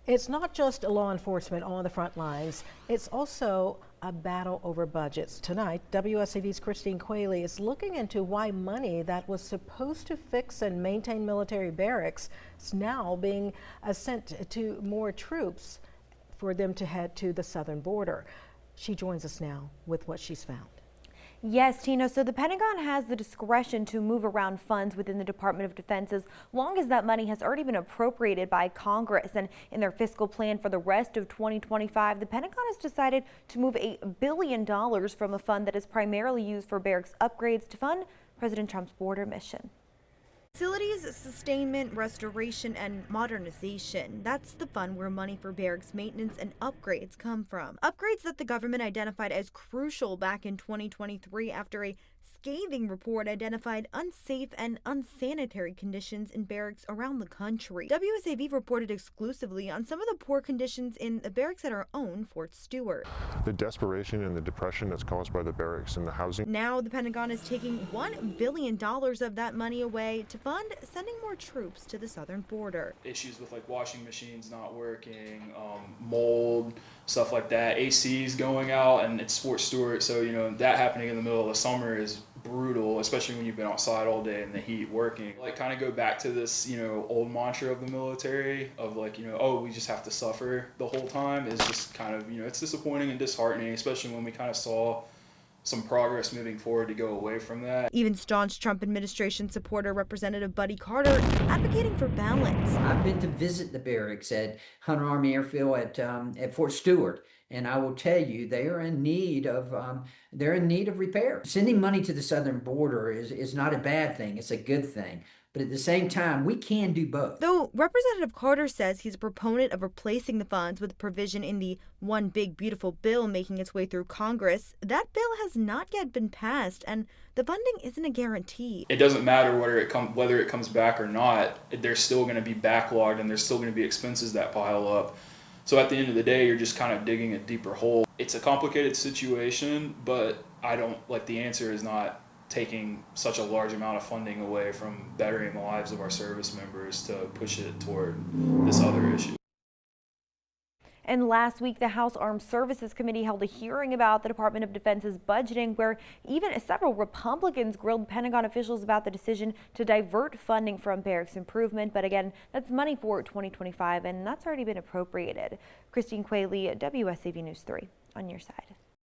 It's not just law enforcement on the front lines, it's also a battle over budgets. Tonight, WSAV's Christine Quayle is looking into why money that was supposed to fix and maintain military barracks is now being sent to more troops for them to head to the southern border. She joins us now with what she's found. Yes, Tina. So the Pentagon has the discretion to move around funds within the Department of Defense as long as that money has already been appropriated by Congress. And in their fiscal plan for the rest of 2025, the Pentagon has decided to move $1 billion from a fund that is primarily used for barracks upgrades to fund President Trump's border mission. Facilities, Sustainment, Restoration, and Modernization. That's the fund where money for barracks maintenance and upgrades come from. Upgrades that the government identified as crucial back in 2023 after a scathing report identified unsafe and unsanitary conditions in barracks around the country. WSAV reported exclusively on some of the poor conditions in the barracks at our own Fort Stewart. The desperation and the depression that's caused by the barracks and the housing. Now the Pentagon is taking $1 billion of that money away to fund sending more troops to the southern border. Issues with like washing machines not working, mold, stuff like that, ACs going out, and it's Fort Stewart, so that happening in the middle of the summer is brutal, especially when you've been outside all day in the heat working. Like kind of go back to this old mantra of the military of like oh, we just have to suffer the whole time is just kind of it's disappointing and disheartening, especially when we kind of saw some progress moving forward to go away from that. Even staunch Trump administration supporter Representative Buddy Carter advocating for balance. I've been to visit the barracks at Hunter Army Airfield at Fort Stewart, and I will tell you they are in need of repair. Sending money to the southern border is not a bad thing; it's a good thing. But at the same time, we can do both. Though Representative Carter says he's a proponent of replacing the funds with a provision in the One Big Beautiful Bill making its way through Congress, that bill has not yet been passed, and the funding isn't a guarantee. It doesn't matter whether it comes back or not, there's still going to be backlogged and there's still going to be expenses that pile up. So at the end of the day, you're just kind of digging a deeper hole. It's a complicated situation, but the answer is not taking such a large amount of funding away from bettering the lives of our service members to push it toward this other issue. And last week, the House Armed Services Committee held a hearing about the Department of Defense's budgeting, where even several Republicans grilled Pentagon officials about the decision to divert funding from barracks improvement. But again, that's money for 2025, and that's already been appropriated. Christine Quayle, WSAV News 3, on your side.